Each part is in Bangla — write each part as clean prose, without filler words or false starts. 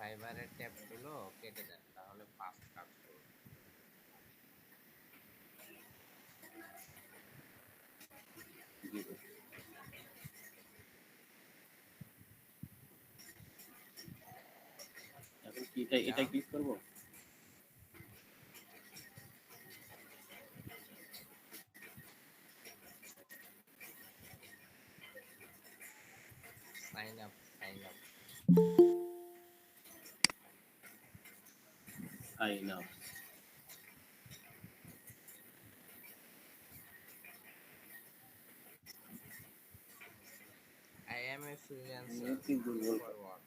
ফাইবারের ট্যাবগুলো কেটে দেন, তাহলে ফাস্ট কাজ করবে। এখন কি এটা ক্লিক করব? Sign up. Sign up. I am a freelancer looking for work.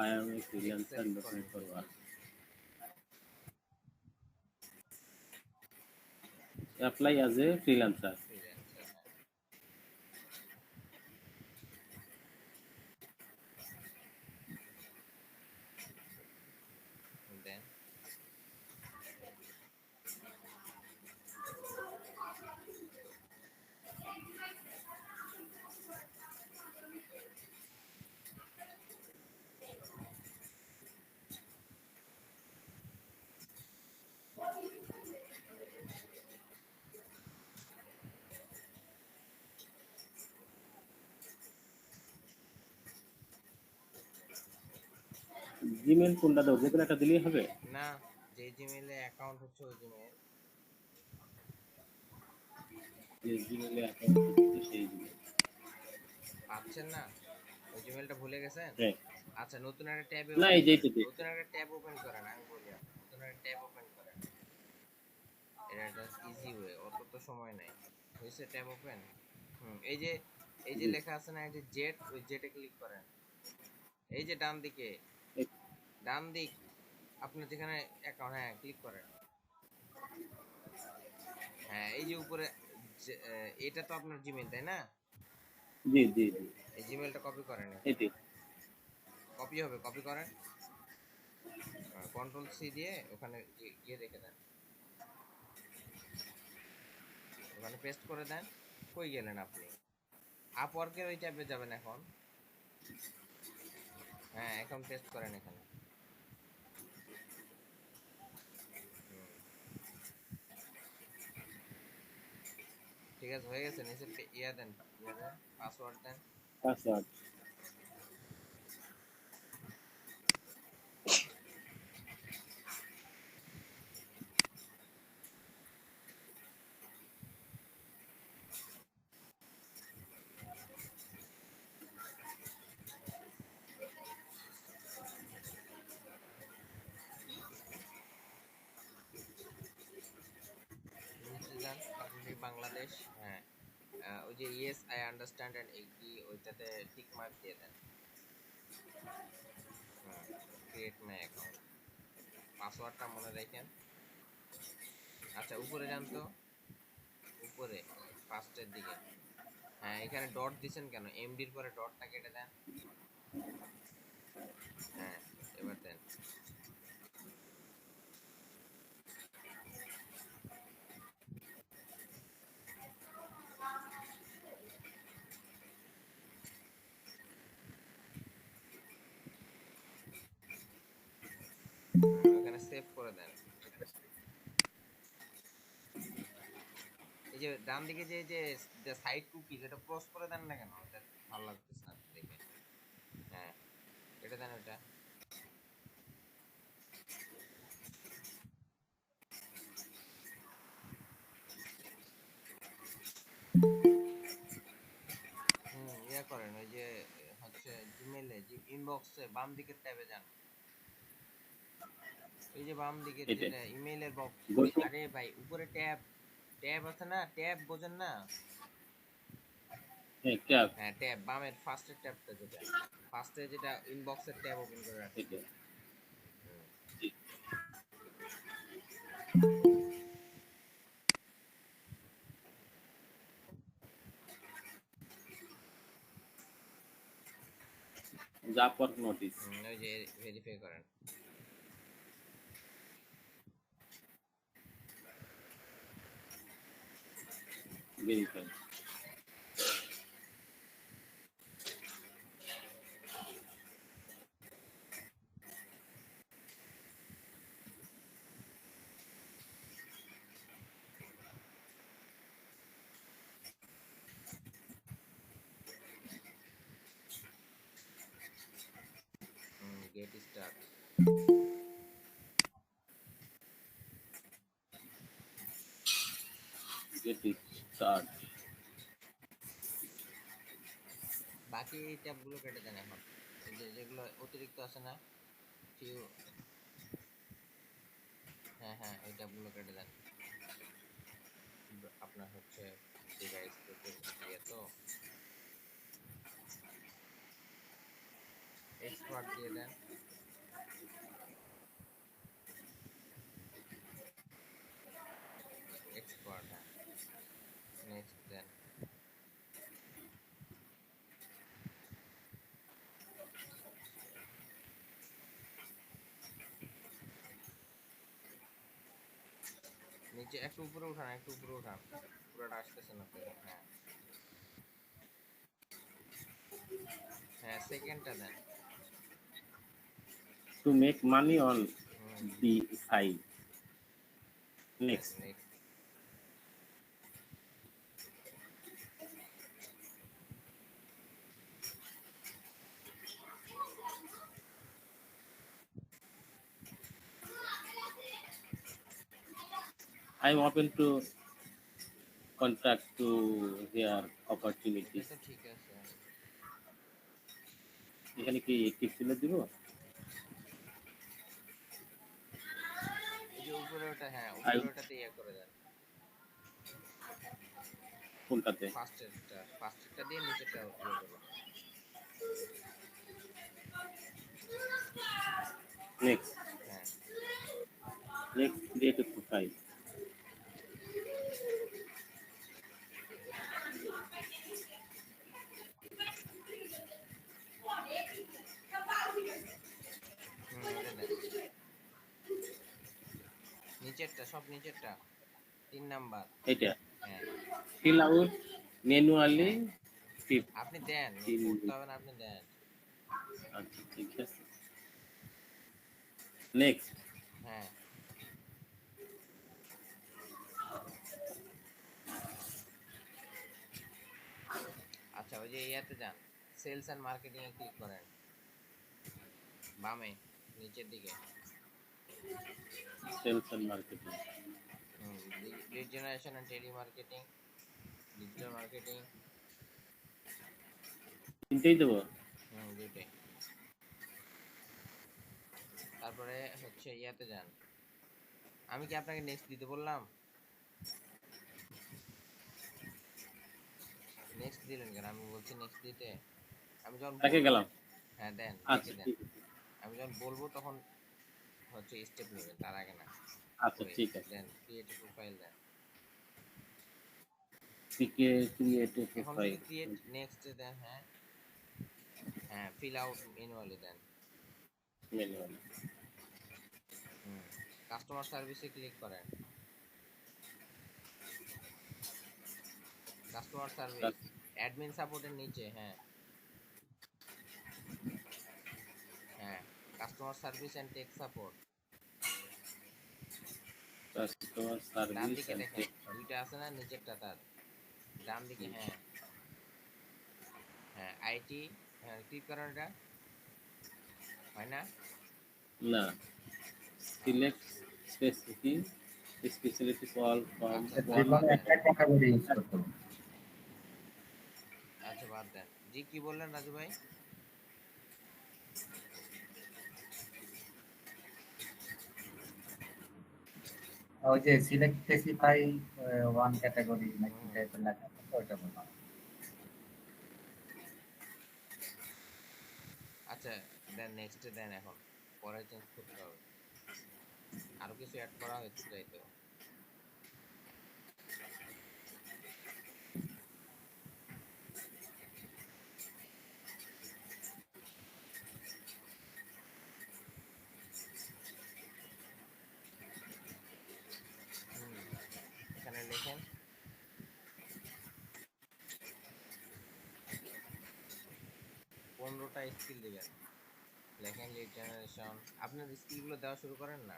I am a freelancer Accept looking করেন for please. work. Apply as a freelancer. Freelancer, হ্যাঁ। দেন জিমেল কোনটা দাও? যে কোনো একটা দিলেই হবে? না, যে জিমেইলে অ্যাকাউন্ট হচ্ছে ওই জিমেইল। যে জিমেলে অ্যাকাউন্ট হচ্ছে সেই জিমেল। পাচ্ছেন না? ওই জিমেইলটা ভুলে গেছেন? হ্যাঁ। আচ্ছা, নতুন একটা ট্যাবে না, ওপেন এই যে করেন। এটা দেখি। নতুন একটা ট্যাব ওপেন করেন, আমি বলি আপনাকে। নতুন একটা ট্যাব ওপেন করেন। এটা একটা ইজি ওয়ে, অত তো সময় নাই। হয়েছে ট্যাব ওপেন? এই যে লেখা আছে না, এই যে জেট, ওই জেটে ক্লিক করেন। এই যে ডান দিকে, ডান দিক, আপনার যেখানে অ্যাকাউন্ট, হ্যাঁ ক্লিক করেন। হ্যাঁ, এই যে উপরে এটা তো আপনার জিমেইল, তাই না? জি জি জি। এই জিমেইলটা কপি করেন এখানে। এটি কপি হবে, কপি করেন। কন্ট্রোল সি দিয়ে ওখানে গিয়ে রেখে দেন, ওখানে পেস্ট করে দেন। কই গেলেন আপনি? আপওয়ার্কের ওই ট্যাবে যাবেন এখন। হ্যাঁ, এখন পেস্ট করেন এখানে। ঠিক আছে, হয়ে গেছে। নিচে দেন, পাসওয়ার্ড দেন। পাসওয়ার্ড। নিচে যান, কান্ট্রি বাংলাদেশ। হ্যাঁ, ওই যে yes I understand and agree, ওইটাতে টিক মার্ক দিয়ে দেন। ক্রিয়েট মাই অ্যাকাউন্ট, পাসওয়ার্ডটা মনে রাখেন। আচ্ছা, উপরে যান তো, উপরে ফার্স্টের দিকে। হ্যাঁ, এখানে ডট দিছেন কেন? এমডির পরে ডটটা কেটে দেন। হ্যাঁ, এবার দেন। ওখানে সেভ করে দেন। এই যে ডান দিকে যে সাইড কুকিজ, এটা ক্লোজ করে দেন না কেন? এটা ভালো লাগতেছে না দেখে। হ্যাঁ, এটা দেন ওটা। ইয়া করেন, ওই যে হচ্ছে জিমেইলে যে ইনবক্সে বাম দিকের ট্যাবে যান। এই যে বাম দিকের এটা যেটা ইমেইলের বক্স। আরে ভাই, উপরে ট্যাব, ট্যাব আছে না? ট্যাব বোঝেন না? হ্যাঁ, ট্যাব। হ্যাঁ, ট্যাব, বামের ফার্স্টের ট্যাবটা, যেটা ফার্স্টে, যেটা ইনবক্সের ট্যাব ওপেন করে রাখছেন। এটা জি। Job work notice. ওই যে ভেরিফাই করেন। Verify. Get start. Get it start. বাকি এই ট্যাবগুলো কেটে দেন এখন, এই যে যেগুলো অতিরিক্ত আছে না ফিউ, হ্যাঁ হ্যাঁ এই ট্যাবগুলো কেটে দেন। আপনার হচ্ছে ডিভাইস তো ইয়ে তো এক্সপার্ট দিয়ে দেন। এক্সপার্ট হ্যাঁ, নেক্সট দেন। নিচে একটু উপরে উঠান, একটু উপরে উঠান, পুরোটা আসতেছে না তো এখন। হ্যাঁ হ্যাঁ সেকেন্ডটা দেন। To make money on hmm the side. দেন Next. Next. I'm open to contract to their এটা opportunities. তো ঠিক আছে। এখানে কি টিক তুলে দিব? এই যে উপরে ওটা, হ্যাঁ I উপরে ওটাতে ইয়ে করে দেন। কোনটাতে? ফার্স্টেরটা দিয়ে নিচেরটা ইয়ে করুন। Next. হ্যাঁ Next, create a profile. এটা দেন। নিচেরটা, সব নিচেরটা 3 নাম্বার। এটা হ্যাঁ fill out manually হ্যাঁ 15. আপনি দেন, পড়তে হবে না, আপনি দেন। আচ্ছা ঠিক আছে। Next. হ্যাঁ আচ্ছা ওই যে ইয়াতে যান, সেলস এন্ড মার্কেটিং এ ক্লিক করেন, বামে নিচের দিকে। Sales and marketing. Lead generation and telemarketing, digital marketing. তিনটেই দেবো? দুইটাই। তারপরে হচ্ছে ইয়াতে যান, আমি কি আপনাকে নেক্সট দিতে বললাম? নেক্সট দিলেন কেন? আমি বলছি নেক্সট দিতে, আমি যখন তাকে বলবো। গেলাম। হ্যাঁ দেন, আচ্ছা দেন। ঠিক আছে। আমি যখন বলবো তখন হচ্ছে স্টেপ নেবেন, তার আগে না। আচ্ছা ঠিক আছে। দেন ক্রিয়েট প্রোফাইল দেন। ক্রিয়েট এ এখন প্রোফাইল। শুধু ক্রিয়েট নেক্সট দেন। হ্যাঁ হ্যাঁ ফিল আউট ম্যানুয়ালি দেন। ম্যানুয়ালি। কাস্টমার সার্ভিসে ক্লিক করেন, কাস্টমার সার্ভিস অ্যাডমিন সাপোর্টের নিচে। হ্যাঁ হ্যাঁ customer service and tech support, customer ডান সার্ভিস দিকে এন্ড দেখেন দুইটা আছে না নিচেরটা তার ডান দিকে। হ্যাঁ হ্যাঁ আইটি, হ্যাঁ ক্লিক করেন, এটা হয় না? না, select specific specialities all from আচ্ছা ওয়ান। বাদ দেন, একটা ক্যাটাগরি ইউজ করতে হবে। আচ্ছা বাদ দেন। জি কি বললেন রাজু ভাই? ওই যে সিলেক্ট স্পেসিফাই ওয়ান ক্যাটাগরি নাকি টাইপের লেখা থাকে ওইটা বললাম। আচ্ছা দেন নেক্সট দেন, এখন পরে চেঞ্জ করতে হবে, আরো কিছু অ্যাড করা হয়েছে তাই তো। এখানে লেখেন 15টা স্কিল দিবেন। লেখেন লিড জেনারেশন, আপনার স্কিলগুলো দেওয়া শুরু করেন না।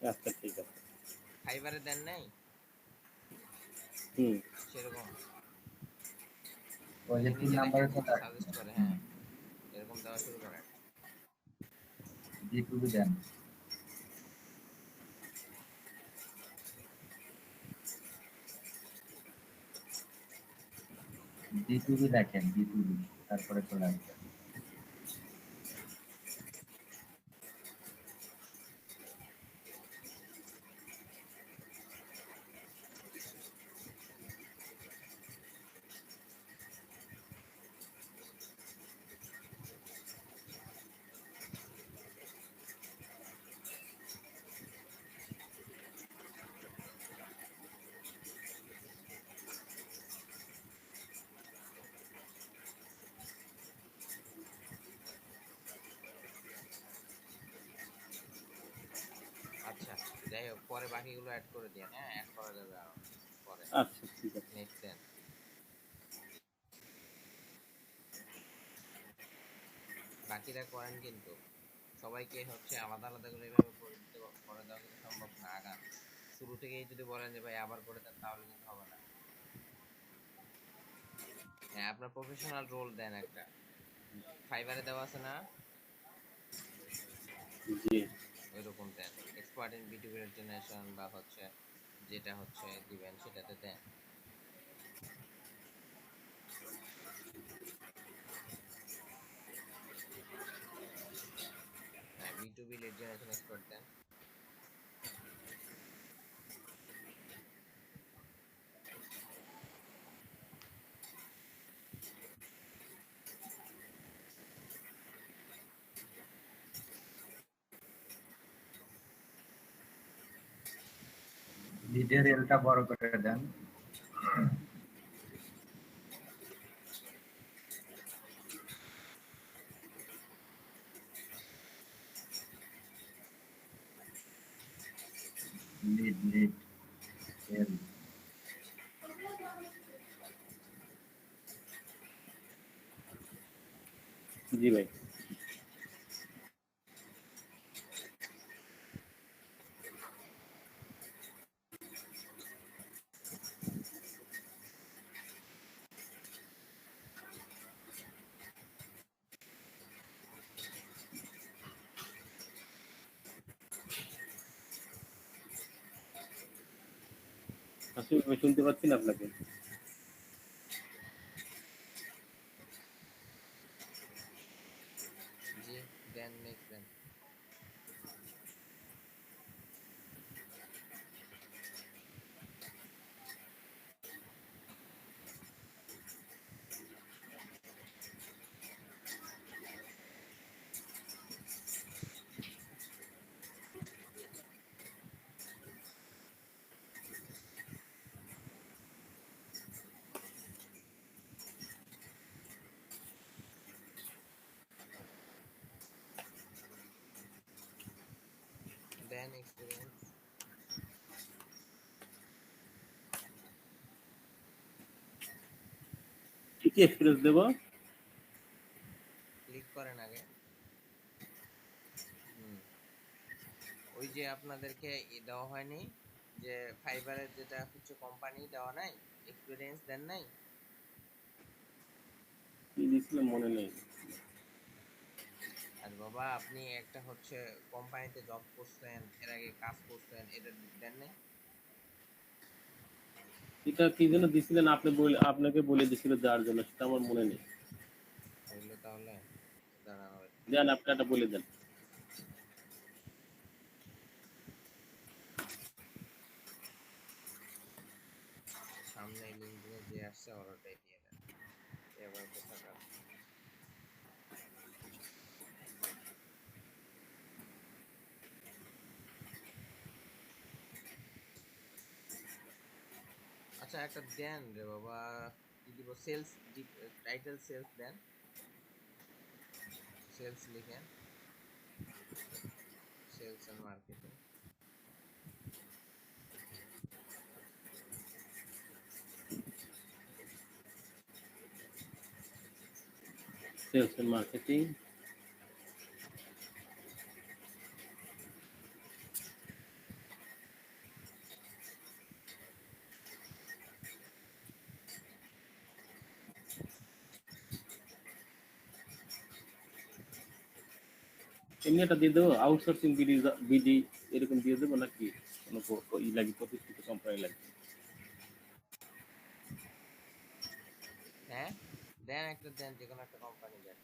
আচ্ছা ঠিক আছে। ফাইবারে দেন নাই হুম। সেরকম, ওই যে তিন নিচে দেখেন নাম্বারের নিচে কথা সাজেস্ট করে, হ্যাঁ এরকম দেওয়া শুরু করেন। B2B দেন। B2B লেখেন, B2B, তারপরে চলে আসবে। আচ্ছা, যাই হোক, পরে বাকিগুলো অ্যাড করে দিয়েন। হ্যাঁ, অ্যাড করা যাবে আরো পরে। আচ্ছা ঠিক আছে। নেক্সট দেন। বাকিরা করেন কিন্তু সবাইকে হচ্ছে আলাদা আলাদা করে এইভাবে করে দিতে করে দেওয়া কিন্তু সম্ভব না। আগান শুরু থেকেই যদি বলেন যে ভাই আবার করে দেন, তাহলে কিন্তু হবে না। হ্যাঁ, আপনার প্রফেশনাল রোল দেন একটা, ফাইবারে দেওয়া আছে না? জি ওইরকম দেন, এক্সপার্ট ইন বিটিভি জেনারেশন বা হচ্ছে যেটা হচ্ছে দিবেন সেটাতে দেন। হ্যাঁ, বিটুবি লিড জেনারেশন এক্সপার্ট দেন। লিডের এলটা বড় করে দেন। লিড লিড এল। জি ভাই। আসলে আমি শুনতে পাচ্ছি না আপনাকে। জি, দেন নেক্সট দেন। দেন এক্সপিরিয়েন্স। কি কি এক্সপিরিয়েন্স দেবো? ক্লিক করেন আগে। হুম, ওই যে আপনাদেরকে দেওয়া হয়নি যে ফাইবারের যেটা হচ্ছে কোম্পানি দেওয়া নাই, এক্সপিরিয়েন্স দেন নাই? কি দিয়েছিলাম মনে নেই। আর বাবা, আপনি একটা হচ্ছে কোম্পানিতে জব করছেন, এর আগে কাজ করছেন, এটা দেন নাই? এটা কি যেন দিছিলেন আপনি, বলে আপনাকে বলে দিছিল যার জন্য, সেটা আমার মনে নেই। হইলো তাহলে, দাঁড়ান wait দেন করেন। আপনি একটা বলে দেন। সামনে লিঙ্কডিনে যে আসছে ওটাই দিয়ে দেন। এবার কোথাকার? আচ্ছা, একটা দেন রে বাবা, কি দিব? সেলস, টাইটেল সেলস দেন, সেলস লিখেন, sales and marketing. Sales and marketing. এমনি একটা দিয়ে দেবো, আউটসোর্সিং বিডি বিডি এরকম দিয়ে দেবো নাকি কোনো ই লাগে, প্রতিষ্ঠিত কোম্পানি লাগে? হ্যাঁ, দেন একটা দেন, যে কোনো একটা কোম্পানি দেন।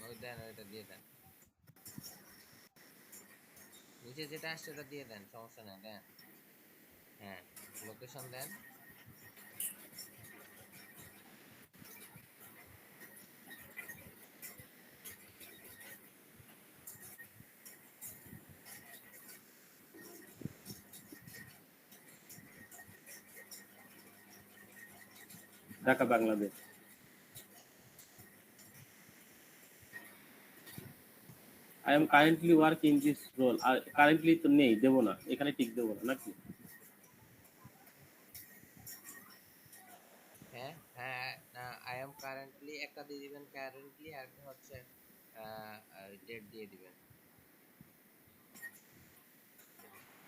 ওই দেন, ওইটা দিয়ে দেন, নিচে যেটা আসছে ওটা দিয়ে দেন, সমস্যা নেই, দেন। হ্যাঁ, লোকেশন দেন। Dhaka Bangladesh. I am currently work in this role. আর কারেন্টলি তো নেই, দেবো না, এখানে টিক দেবো না নাকি? হ্যাঁ হ্যাঁ, আই এম কারেন্টলি একটা দিয়ে দিবেন, কারেন্টলি, আর একটা হচ্ছে ডেট দিয়ে দিবেন।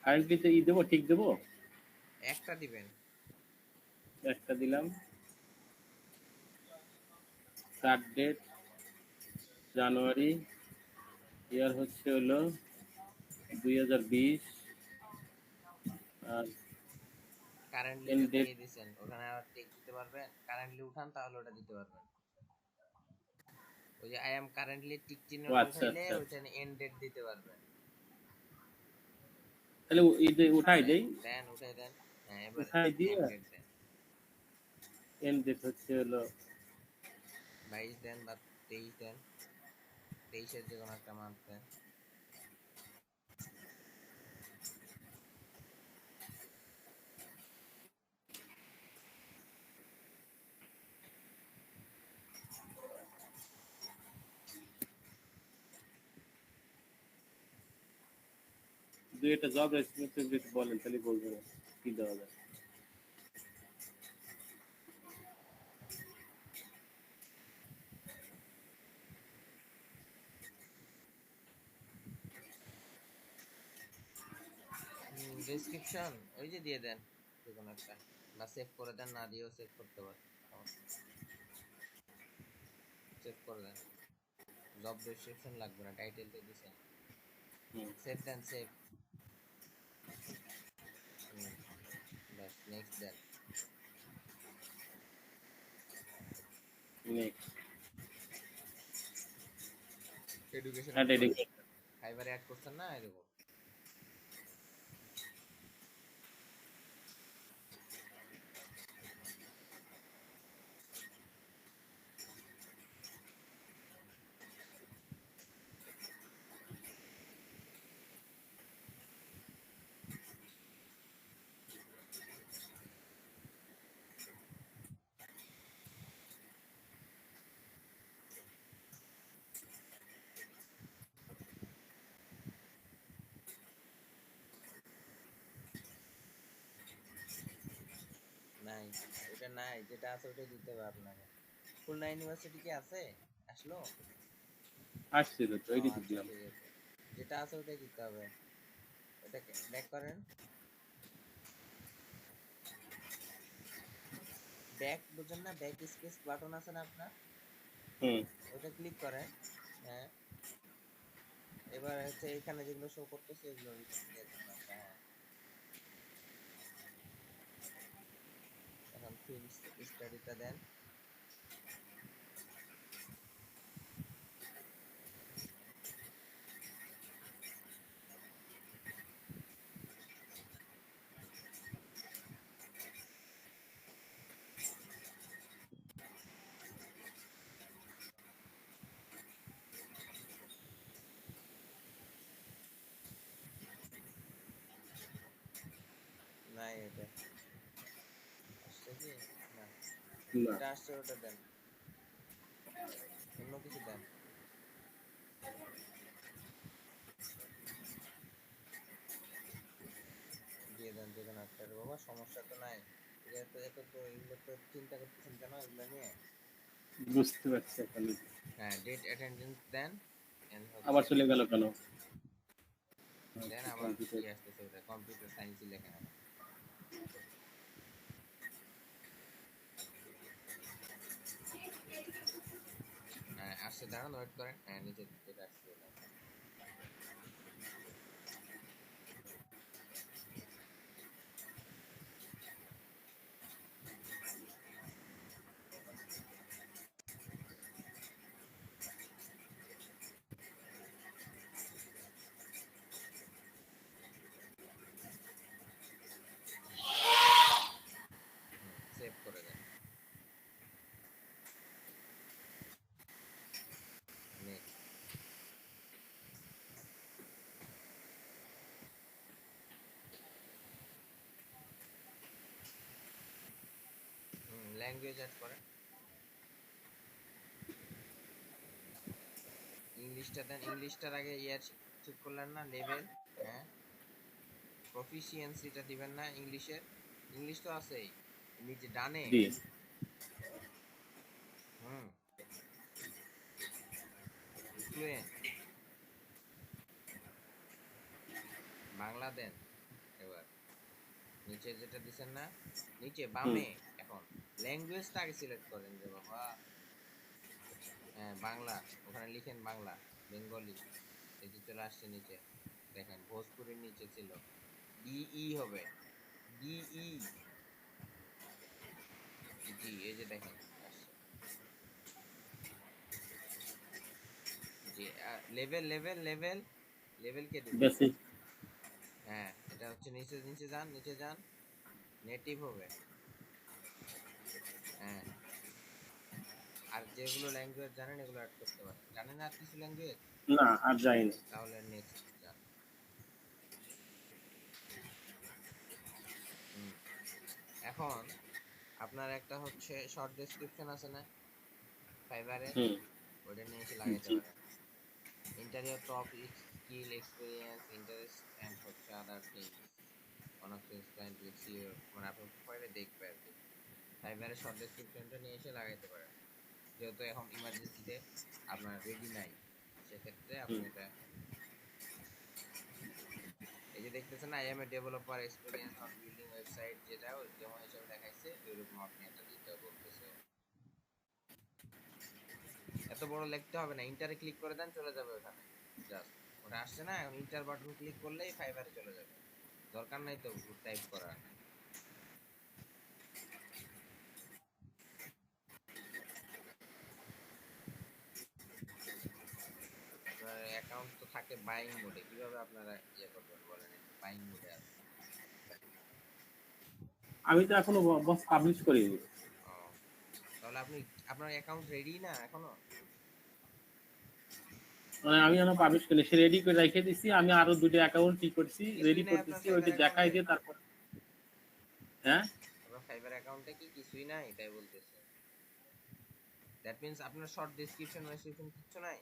কারেন্টলিতে ই দেবো, ঠিক দেবো, একটা দিবেন। একটা দিলাম। স্টার্ট ডেট জানুয়ারি, ইয়ার হচ্ছে হলো 2020, আর কারেন্টলি এন্ড তো ডেট। দিয়ে দিছেন, ওখানে আবার টিক দিতে পারবেন, কারেন্টলি উঠান তাহলে ওটা দিতে পারবেন। ওই যে আই এম কারেন্টলি টিক ও চিহ্নটা আচ্ছা উঠাইলে আচ্ছা, ওইখানে এন্ড ডেট দিতে পারবেন। তাহলে উঠাই দেন দেই। দেন, উঠাই দেন। হ্যাঁ, এবার উঠাই দিয়ে এন্ড ডেট দেন। এন্ড ডেট হচ্ছে হলো 22 দেন বা 23 দেন, 23-এর যে কোনো একটা মান্থ দেন। দুই একটা জব রেসপন্সিবিলিটি বলেন, তাহলে বলবো কি দেওয়া যায়। ডেসক্রিপশন ওই যে দিয়ে দেন, যে কোনো একটা, বা সেভ করে দেন, না দিয়েও সেভ করতে পারেন, সেভ করে দেন। জব ডেসক্রিপশন লাগবে না, টাইটেল তো দিছেন। সেভ দেন, সেভ। বাস, নেক্সট দেন। নেক্সট, এডুকেশন অ্যাড অ্যাড করেন, এডুকেশন। ফাইবারে অ্যাড করছেন না, এরকম। নাই, ওটা নাই, যেটা আছে ওটাই দিতে হবে আপনাকে। খুলনা ইউনিভার্সিটি কি আছে? আসলো? আসছিল তো, ও এই দিকে আচ্ছা, দিলাম। ঠিক আছে, যেটা আছে ওটাই দিতে হবে। ওটাকে ব্যাক করেন, ব্যাক বুঝেন না, ব্যাক স্পেস বাটন আছে না আপনার, হুম, ওটা ক্লিক করেন। হ্যাঁ, এবার হচ্ছে এখানে যেগুলো শো করতেছে এগুলো দিয়ে দেন একটা, হ্যাঁ। এখন ফিল্ড স্টাডিটা দেন। নাই, এটা আসছে কি? না, না, যেটা আসছে ওটা দেন, অন্য কিছু দেন, দিয়ে দেন যে কোনো একটা। বাবা, সমস্যা তো নাই, এটা তো, এত তো এগুলো তো চিন্তা করতেছেন কেন এগুলো নিয়ে? বুঝতে পারছি এখন। হ্যাঁ, ডেট অ্যাটেন্ডেন্স দেন, এন্ড আবার হচ্ছে চলে গেল কেন? দেন, আচ্ছা, আবার কম্পিউটার। ই আসতেছে, ওটা কম্পিউটার সায়েন্সই লেখেন আবার। যান, ওয়েট করেন। হ্যাঁ, নিচে যেটা আসছে ওটা। সেভ করে দেন। নেক্সট। ল্যাঙ্গুয়েজ অ্যাড করেন। ইংলিশটা দেন। ইংলিশটার আগে ইয়ার ঠিক করলেন না, লেভেল। হ্যাঁ, প্রফিসিয়েন্সিটা দিবেন না ইংলিশের। ইংলিশ তো আছেই নিচে ডানে। জি হুম, ফ্লুয়েন্ট বাংলা দেন। এবার নিচে যেটা দিছেন না, নিচে হুম বামে, এখন ল্যাঙ্গুয়েজটা আগে সিলেক্ট করেন যে বাবা। হ্যাঁ, বাংলা, ওখানে লিখেন বাংলা, বেঙ্গলি। এই যে চলে আসছে নিচে, দেখেন ভোজপুরির নিচে ছিল, ডিই হবে, ডিই। জি, এই যে দেখেন আসছে। জি, লেভেল লেভেল লেভেল লেভেল কে দিবেন? বেসিক হ্যাঁ, এটা হচ্ছে নিচে, নিচে যান, নিচে যান, নেটিভ হবে। হ্যাঁ, আর যেগুলো ল্যাঙ্গুয়েজ জানেন এগুলো অ্যাড করতে পারেন। জানেন আর কিছু ল্যাঙ্গুয়েজ? না আর যায়নি। তাহলে নেক্সট যান। হুম, এখন আপনার একটা হচ্ছে শর্ট ডেসক্রিপশন আছে না ফাইবারে, হুম ওটা নিয়ে এসে লাগাইতে জি পারেন। Interior top skill experience interest and হচ্ছে other things one of this client will see your, মানে আপনার প্রোফাইলে দেখবে আর কি। ফাইবারে শর্ট ডেসক্রিপশনটা নিয়ে এসে লাগাইতে পারেন। যেহেতু এখন ইমার্জেন্সিতে আপনার রেডি নাই, সেক্ষেত্রে আপনি হুম এটা, এই যে দেখতেছেন I M A developer experience on building website, যেটা যেমন হিসেবে দেখাইছে ওইরকম আপনি এটা দিতে বলতেছে। এত বড় লিখতে হবে না, ইন্টারে ক্লিক করে দেন, চলে যাবে ওখানে। জাস্ট ওটা আসছে না, এখন ইন্টার বাটন ক্লিক করলেই ফাইবারে চলে যাবে। দরকার নাই তো টাইপ করার। আপনার অ্যাকাউন্ট তো থাকে বাইং মোডে, কিভাবে আপনারা ইয়ে করবেন বলেন, বাইং মোডে আছে। আমি তো এখনো বস পাবলিশ করিনি। ও, তাহলে আপনি, আপনার অ্যাকাউন্ট রেডি না এখনো? মানে আমি এখনো পাবলিশ করিনি, সে রেডি করে রেখে দিছি। আমি আরো দুটো অ্যাকাউন্ট কি করছি, কিছুই রেডি নাই আপনার করতেছি, ফাইবার ওইটা দেখাই অ্যাকাউন্টে? দিয়ে তারপর। হ্যাঁ আপনার ফাইবার অ্যাকাউন্টে কি কিছুই নাই, এটাই বলতেছে। দ্যাট মিন্স আপনার শর্ট ডেসক্রিপশন মেসক্রিপশন কিচ্ছু নাই।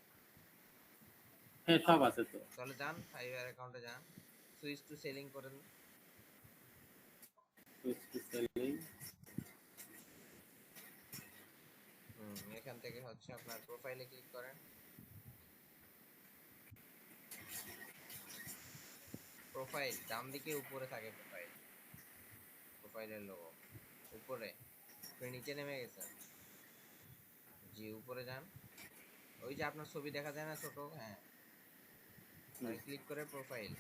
হ্যাঁ সব আছে তো। তাহলে যান ফাইবার অ্যাকাউন্টে যান, সুইচ টু সেলিং করেন। এখান থেকে হচ্ছে আপনার প্রোফাইলে ক্লিক করেন। প্রোফাইল ডান দিকে উপরে থাকে, প্রোফাইল, প্রোফাইলের লোগো উপরে। আপনি নিচে নেমে গেছেন? জি, উপরে যান। ওই যে আপনার ছবি দেখা যায় না ছোট, হ্যাঁ, হুম, তাহলে ক্লিক করে প্রোফাইল।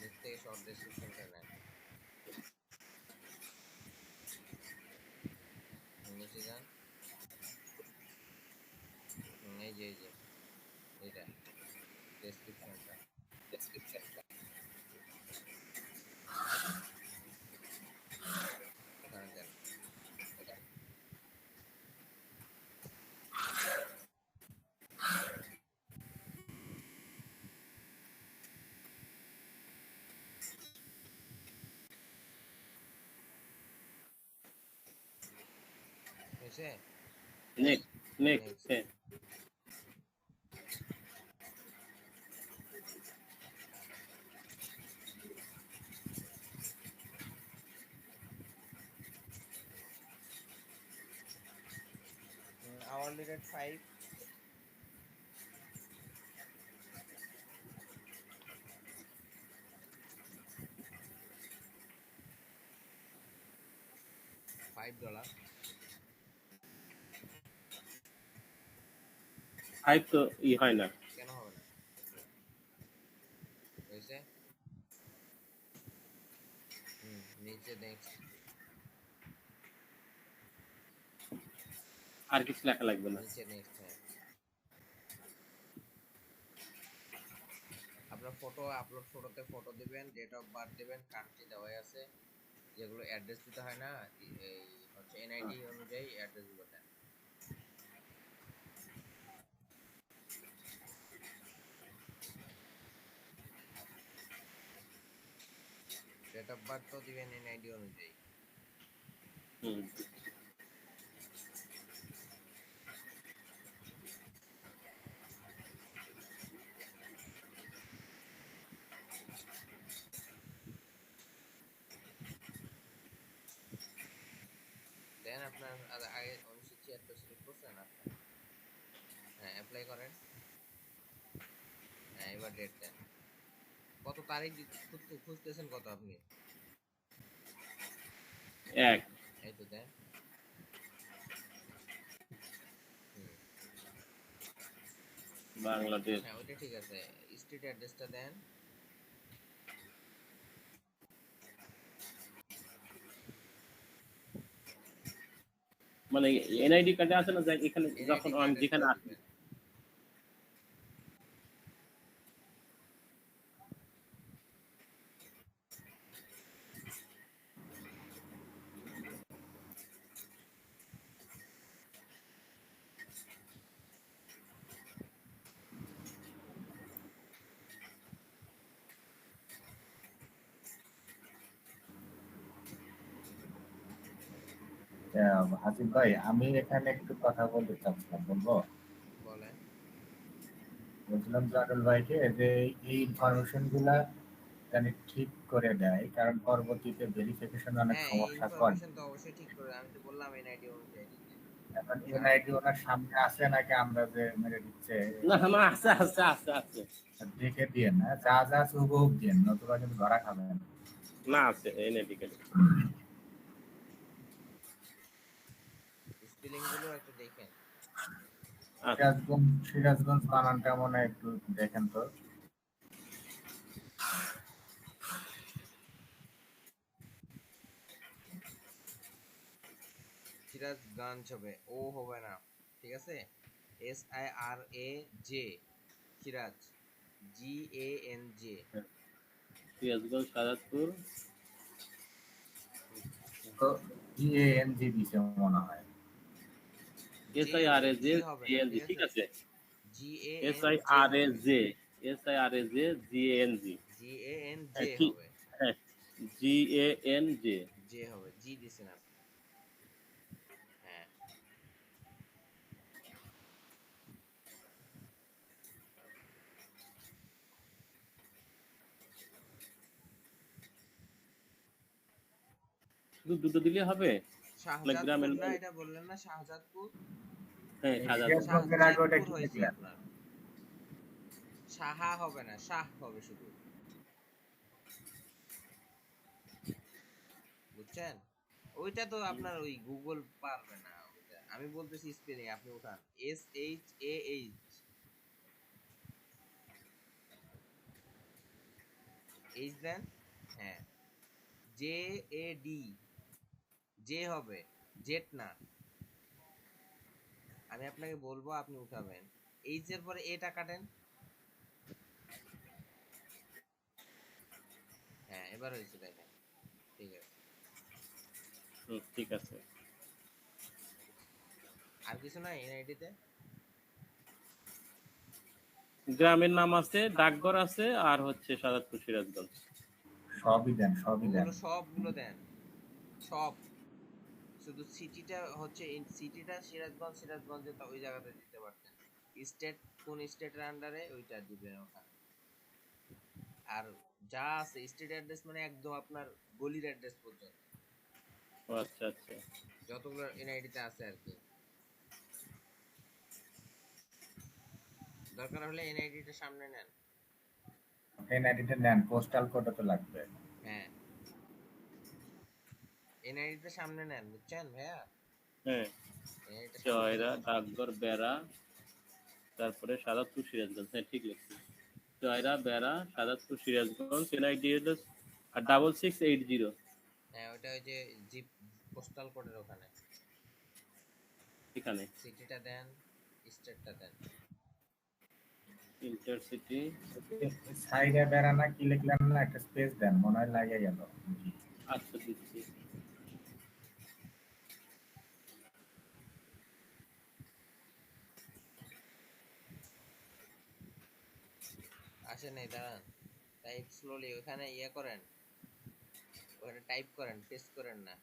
নিচ থেকে শর্ট ডেসক্রিপশনটা নেন, নিচে যান। এই যে, এই যে এইটা ডেসক্রিপশনটা, ওখানে দেন। হয়েছে? Next next next. হ্যাঁ। Hourly rate 5। $5 5 তো হয় না। কেন হবে না? হয়েছে? নিচে নেক্সট। আর কিছু লেখা লাগবে না। নিচে নেক্সট, হ্যাঁ। আপনার ফটো আপলোড, ফটোতে ফটো দিবেন, ডেট অফ বার্থ দিবেন, কান্ট্রি দেওয়াই আছে। যেগুলো অ্যাড্রেস দিতে হয় না, এই হচ্ছে এনআইডি অনুযায়ী অ্যাড্রেস গুলো দেন। ডেট অফ বার্থ তো দিবেন এনআইডি অনুযায়ী। হুম। দেন আপনার আগে 1976 সিলেক্ট করছেন আপনার, হ্যাঁ অ্যাপ্লাই করেন। হ্যাঁ এবার ডেট দেন। কত তারিখ খুঁজতেছেন, কত আপনি? 1 এই তো দেন। বাংলাদেশ। হ্যাঁ ওইটা ঠিক আছে, স্ট্রিট অ্যাড্রেসটা দেন। মানে এনআইডি কার্ডে আছে না, যে এখানে যখন এনআইডি আমি কার্ডের যেখানে আসি। দিবেন। হাসিফ ভাই, আমি এখানে একটু কথা বলতে চাচ্ছিলাম, বলবো? বলেন। বলছিলাম যে আটল ভাইকে যে এই ইনফরমেশন গুলা জানি ঠিক করে দেয়, কারণ পরবর্তীতে ভেরিফিকেশন অনেক হ্যাঁ এই সমস্যা করে। ইনফরমেশন তো অবশ্যই ঠিক করে, আমি তো বললাম এনআইডি অনুযায়ী দিতে। এখন এনআইডি ওনার সামনে আছে নাকি আমরা যে মেরে দিচ্ছে, না না, আছে আছে আছে আছে। দেখে দিয়ে না, যা যা আছে হুবহুব দিয়ে, নতুবা কিন্তু ধরা খাবেন। না, আছে এনআইডি কার্ডে। স্পেলিং গুলো একটু দেখেন। আচ্ছা। সিরাজগঞ্জ বানানটা মনে হয় একটু দেখেন তো। সিরাজগঞ্জ হবে, ও হবে না, ঠিক আছে। SIRAJ, Siraj, GANJ। সিরাজগঞ্জ, শাহজাদপুর। তো জিএএনজি দিছে মনে হয়। SIRAJ জি হবে না, GNG, ঠিক ঠিক আছে, আছে। GANJ হবে। SIRAJ SIRAJ GNG। GANJ হ্যাঁ ঠিক। হবে, হ্যাঁ, GANJ। জে হবে, জি দিছেন আপনি। হ্যাঁ শুধু দুটো দিলে হবে? মানে শাহজাদপুর গ্রামের না, এটা বললেন না শাহজাদপুর? হ্যাঁ, এই শাহজাদপুর। সিরাজগঞ্জের আগে ওটা শাহজাদপুর কি হয়েছে লিখলেন? আপনার, সাহা হবে না, শাহ হবে শুধু, বুঝছেন? ওইটা তো আপনার ওই গুগল পারবে না ওইটা, আমি বলতেছি স্পেলিং, আপনি উঠান। SHAH, এইচ দেন। হ্যাঁ, JAD, জে হবে, জেট না। আমি আপনাকে বলবো, আপনি উঠাবেন। এইচ এর পরে এটা কাটেন। হ্যাঁ এবার হয়েছে, দেখেন, ঠিক আছে। ঠিক আছে। আর কিছু নাই এনআইডি তে? গ্রামের নাম আছে, ডাকঘর আছে, আর হচ্ছে শাহজাদপুর, সিরাজগঞ্জ। সবই দেন, সবই দেন। ওগুলো সবগুলো দেন, সব। শুধু সিটিটা হচ্ছে, সিটিটা সিরাজগঞ্জ, সিরাজগঞ্জে তো ওই জায়গাতে দিতে পারতেন। স্টেট কোন স্টেটের আন্ডারে, ওইটা দিবেন ওখানে। আর যা আছে স্টেট অ্যাড্রেস মানে একদম আপনার গলির অ্যাড্রেস পর্যন্ত, ও আচ্ছা আচ্ছা। যতগুলো এনআইডি তে আছে আর কি। দরকার হলে এনআইডি টা সামনে নেন। এনআইডিটা নেন, পোস্টাল কোডও তো লাগবে। হ্যাঁ এনআইডিটা সামনে নেন, বুঝছেন ভাইয়া? হ্যাঁ, এনআইডিটা সামনে চয়রা নিয়ে ডাকঘর বেড়া, তারপরে সাদাতপুর সিরাজগঞ্জ। হ্যাঁ ঠিক লিখছি, চয়রা বেড়া সাদাতপুর সিরাজগঞ্জ, এনআইডি হলো আর 6680। হ্যাঁ, ওটা ওই যে জিপ পোস্টাল কোডের ওখানে এখানে সিটিটা দেন, স্টেটটা দেন। ইন্টারসিটি। সাইডে বেড়ানা কি লিখলেন না, একটা স্পেস দেন, মনে হয় লাগে গেল। জি। আচ্ছা দিচ্ছি। আসে নাই, দাঁড়ান। টাইপ স্লোলি, ওখানে ইয়ে করেন, ওখানে টাইপ করেন, পেস্ট করেন না।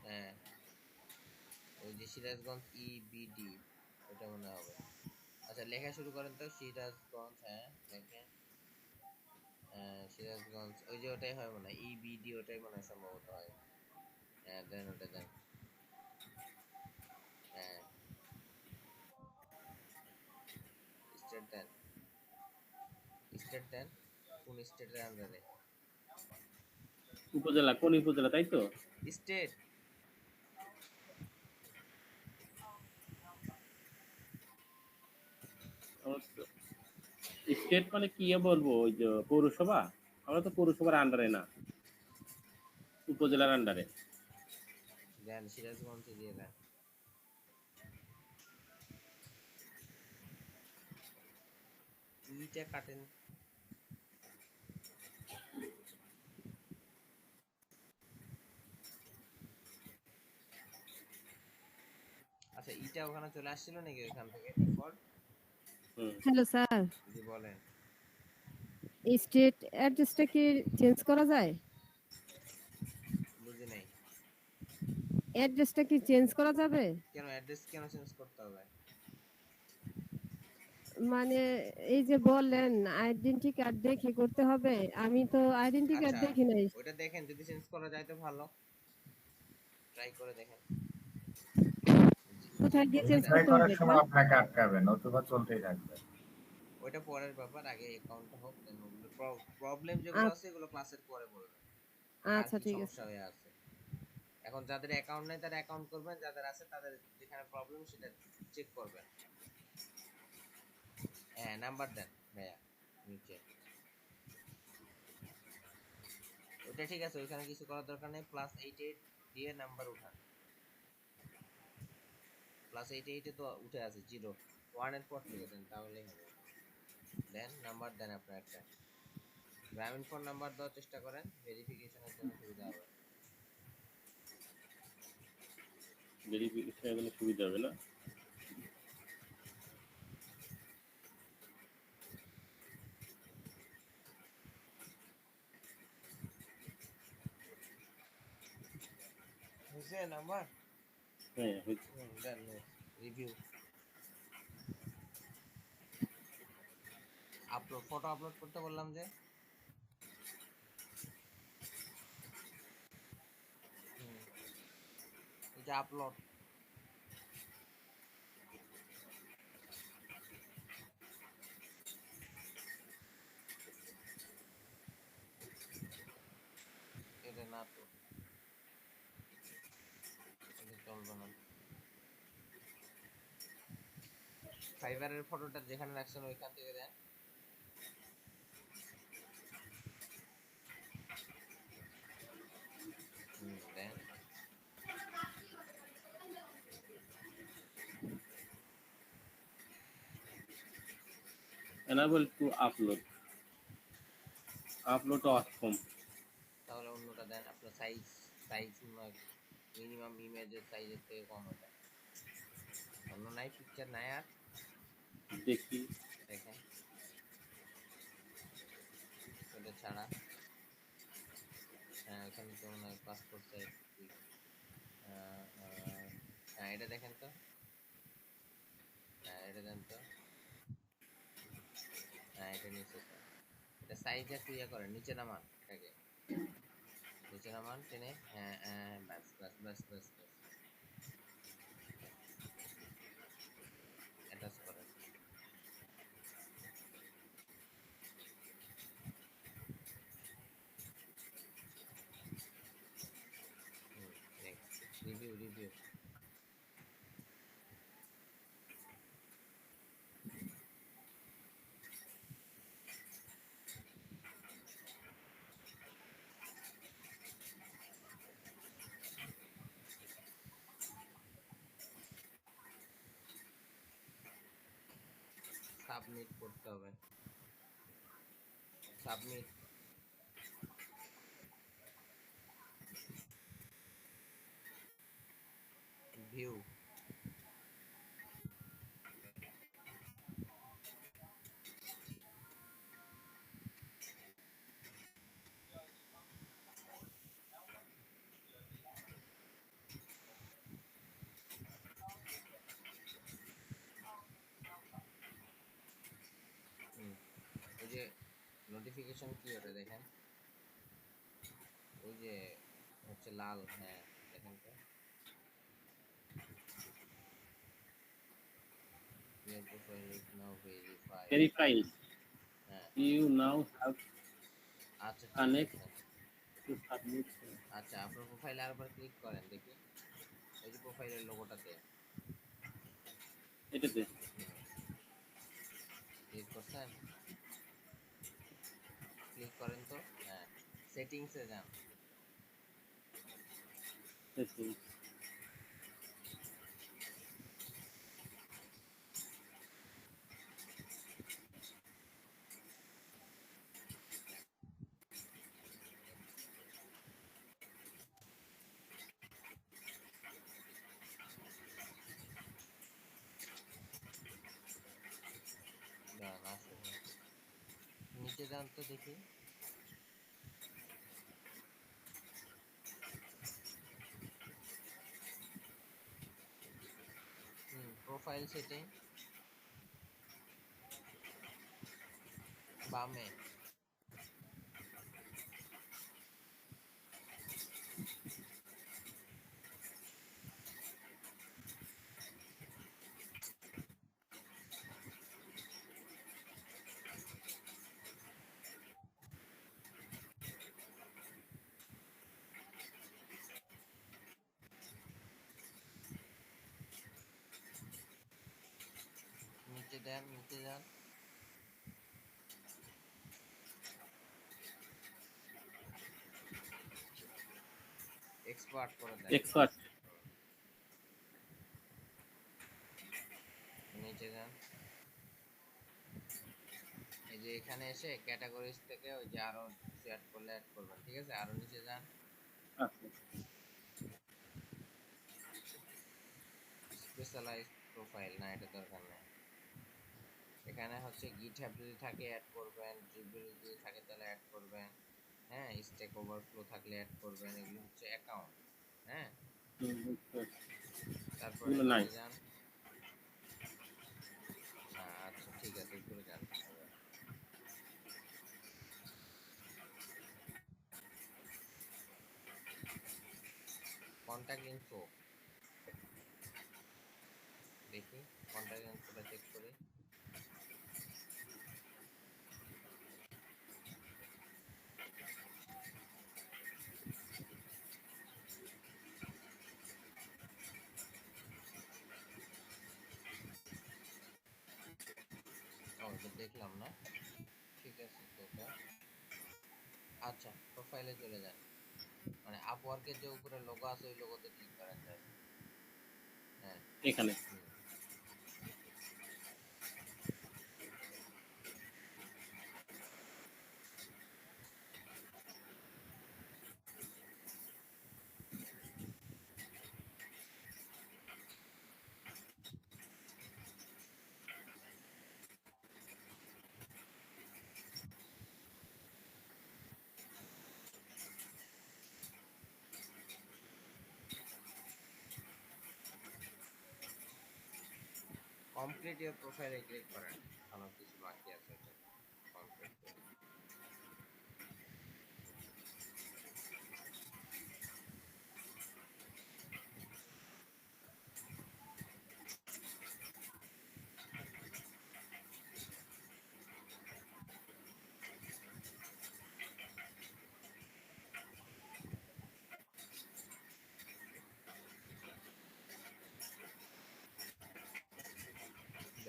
হ্যাঁ, ওই যে সিরাজগঞ্জ ইবিডি, ওটা মনে হবে। আচ্ছা, লেখা শুরু করেন তো, সিরাজগঞ্জ। হ্যাঁ লেখেন। সিরাজগঞ্জ, ওই যে ওটাই হয় মনে হয়, ইবিডি, ওটাই মনে হয় সম্ভবত হয়। হ্যাঁ দেন, ওটা দেন। হ্যাঁ, স্টেট দেন, স্টেট দেন। কোন স্টেটের আন্ডারে? উপজেলা, কোন উপজেলা তাই তো? স্টেট। স্টেট মানে কি বলবো, ওই যে পৌরসভা? আমরা তো পৌরসভার আন্ডারে না, উপজেলার আন্ডারে। দেন, সিরাজগঞ্জ দিয়ে দেন। ইটা কাটেন। আচ্ছা, ইটা ওখানে চলে আসছিল নাকি ওইখান থেকে ডিফল্ট? হুম। হ্যালো স্যার, জি বলেন। এই স্টেট অ্যাড্রেসটা কি চেঞ্জ করা যায়? বুঝি নাই। অ্যাড্রেসটা কি চেঞ্জ করা যাবে? কেন অ্যাড্রেস কেন চেঞ্জ করতে হবে? মানে এই যে বললেন আইডেন্টি কার্ড দেখে করতে হবে, আমি তো আইডেন্টি কার্ড আচ্ছা, দেখি নাই। ওইটা দেখেন, যদি চেঞ্জ করা যায় তো ভালো, ট্রাই করে দেখেন। যে কোথায় গিয়ে করবে চেঞ্জ দেন। ট্রাই করতে করার হবে এটা? সময় আপনাকে আটকাবে, নতুবা চলতেই থাকবে। ওইটা পরের ব্যাপার, আগে অ্যাকাউন্টটা হোক, দেন ওগুলো প্রবলেম যেগুলো আছে এগুলো ক্লাসের পরে বলবেন, কার আচ্ছা কি ঠিক আছে। সমস্যা হয়ে আছে। এখন যাদের অ্যাকাউন্ট নেই তারা অ্যাকাউন্ট করবেন, যাদের আছে তাদের যেখানে প্রবলেম সেটা চেক করবেন। হ্যাঁ, নাম্বার দেন ভাইয়া নিচে। ওটা ঠিক আছে, ওইখানে কিছু করার দরকার নেই। +88 দিয়ে নাম্বার উঠান। +88 তো উঠে আছে, 0 1 এর পর থেকে দেন, তাহলেই হবে। দেন নাম্বার দেন আপনার একটা গ্রামীণ ফোন নাম্বার দেওয়ার চেষ্টা করেন, ভেরিফিকেশনের জন্য সুবিধা হবে। ভেরিফিকেশনের জন্য সুবিধা হবে না? হয়েছে নাম্বার? হ্যাঁ হয়েছে। দেন রিভিউ। আপলোড, ফটো আপলোড করতে বললাম যে। এটা আপলোড। এটা না তো, এটা চলবে না। ফাইবারের ফটোটা যেখানে রাখছেন ওইখান থেকে দেন। দেন। enable to upload, upload অক্ষম। তাহলে অন্যটা দেন। আপনার সাইজ, সাইজ মিনিমাম ইমেজের সাইজের থেকে কম ওটা। অন্য নাই, পিকচার নাই আর। দেখি। দেখেন ওটা ছাড়া। হ্যাঁ, এখানে তো মনে হয় পাসপোর্ট সাইজ। হ্যাঁ, এটা দেখেন তো। হ্যাঁ, এটা দেন তো। হ্যাঁ, এটা নিচে স্যার। এটা সাইজ একটু ইয়ে করেন, নিচে নামান এটাকে, নিচে নামান টেনে। হ্যাঁ হ্যাঁ, ব্যাস ব্যাস ব্যাস ব্যাস ব্যাস। অ্যাটাচ করেন। ইউ। সাবমিট করতে হবে, সাবমিট। ভিউ। ওই যে নোটিফিকেশন কি ওটা দেখেন, ওই যে হচ্ছে লাল, হ্যাঁ দেখেন তো, your profile is now verified। Verified, হ্যাঁ ইউ নাও হ্যাভ আচ্ছা ঠিক কানেক্ট আছে। To submit. আচ্ছা আপনার প্রোফাইলে আরেকবার ক্লিক করেন দেখি, ওই যে প্রোফাইলের লোগোটাতে এটাতে ক্লিক করছেন, ক্লিক করেন তো, হ্যাঁ সেটিংসে যান। দাঁড়ান আসলে নিচে যান তো দেখি, প্রোফাইল সেটিং বামে, নিচে দেন, নিচে যান, এক্সপার্ট করে দেন, এক্সপার্ট, নিচে যান। এই যে এখানে এসে ক্যাটাগরিজ থেকে ওই যে আরো কিছু অ্যাড করলে অ্যাড করবেন, ঠিক আছে, আরো নিচে যান, আচ্ছা স্পেশালাইজ প্রোফাইল না, এটা দরকার নেই। এখানে হচ্ছে গিটহাব যদি থাকে অ্যাড করবেন, ড্রিবল যদি থাকে তাহলে অ্যাড করবেন, হ্যাঁ স্ট্যাক ওভারফ্লো থাকলে অ্যাড করবেন, এগুলো হচ্ছে অ্যাকাউন্ট, হ্যাঁ তারপরে এগুলো নাই। নিচে যান, আচ্ছা ঠিক আছে উপরে যান, কন্ট্যাক্ট ইনফো দেখি, কন্ট্যাক্ট ইনফোটা চেক করি, ও এটা দেখলাম না, ঠিক আছে তো এটা, আচ্ছা প্রোফাইলে চলে যান, মানে আপওয়ার্কের যে উপরে লোগো আছে ওই লোগোতে ক্লিক করেন জাস্ট, হ্যাঁ এখানে কমপ্লিট ইওর প্রোফাইলে ক্লিক করেন, আমার কিছু বাকি আছে এটা কমপ্লিট করুন।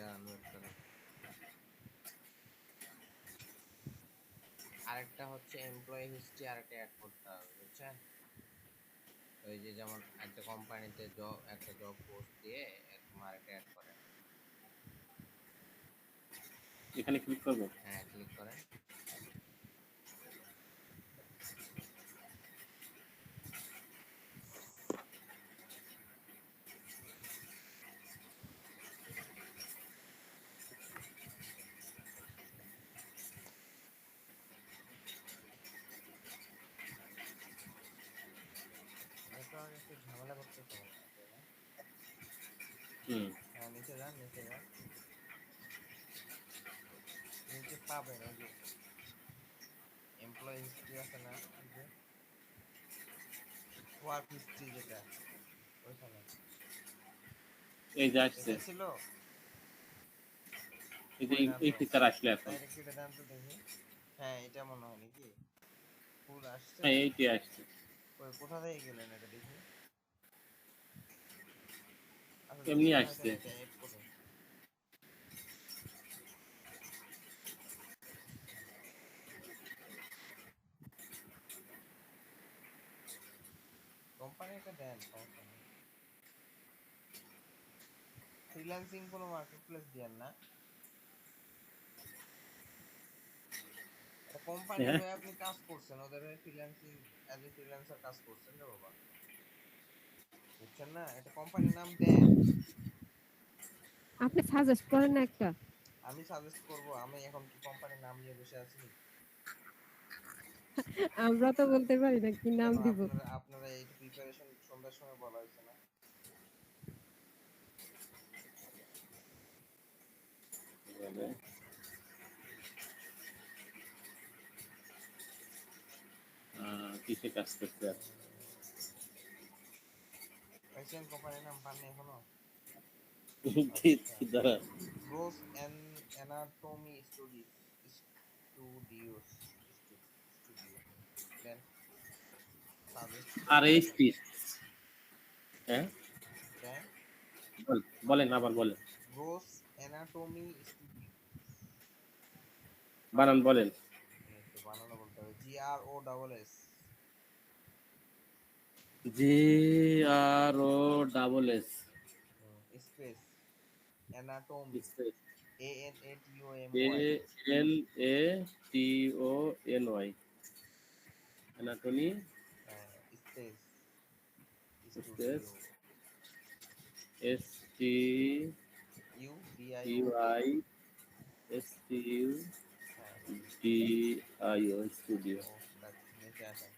দাঁড়ান wait করেন। আরেকটা হচ্ছে এমপ্লয়ি হিস্ট্রি আরেকটা অ্যাড করতে হবে, বুঝছেন? ওই যে যেমন একটা কোম্পানিতে একটা জব পোস্ট দিয়ে এরকম আরেকটা অ্যাড করেন। এখানে ক্লিক করবো। হ্যাঁ, ক্লিক করেন। নেটওয়ার্ক একটু ঝামেলা করতেছে মনে হয়, তাই না? হুম। হ্যাঁ, নিচে যান, নিচে যান। নিচে পাবেন ওই যে এমপ্লয়ি হিস্ট্রি আছে না, ওই যে ওয়ার্ক হিস্ট্রি যেটা, ওইখানে এই যে আসছে, এসেছিল। এই যে কই না এই তো, ফিচার আসলে এখন। তাই একটু এটা দেন তো দেখি। হ্যাঁ, এটা মনে হয় নাকি ফুল আসছে। হ্যাঁ, এইটি আসছে। ওই কোথা থেকে গেলেন এটা দেখি। আচ্ছা, এমনি যদি না হয় আসছে। তাহলে এটা এড করুন। কোম্পানি একটা দেন, সমস্যা নেই। ফ্রিল্যান্সিং কোনো মার্কেটপ্লেস দেন না, এটা কোম্পানির হ্যাঁ, হয়ে আপনি কাজ করছেন, ওদের হয়ে ফ্রিল্যান্সিং অ্যাজ এ ফ্রিল্যান্সার কাজ করছেন রে বাবা, বুঝছেন না? এটা কোম্পানির নাম দেন। আপনি সাজেস্ট করেন না একটা। আমি সাজেস্ট করব? আমি এখন কি কোম্পানির নাম নিয়ে বসে আছি? আমরা তো বলতে পারি না কি নাম কেন দিব। আপনারা এই প্রিপারেশন সন্ধ্যার সময় বলা হয়েছে না? কিসে কাজ করতে আর পাইছেন কোম্পানির নাম, পাননি এখনো? কি আচ্ছা, কি দ্বারা গ্রোস অ্যানাটমি স্টুডিওস স্টুডিও দেন, সাজেস্ট আর করব। এই স্পিচ। হ্যাঁ, দেন বলেন আবার বলেন, গ্রোস অ্যানাটমি স্টুডিও, বানান বলেন। একটু বানানো বলতে হবে, GROSS G R O double S space anatomy, space A ANATOMY N A T O N Y anatomy space space studio S T U UDIO। I S T U হ্যাঁ, ডি আই ও স্টুডিও। ও নিচে আসেন।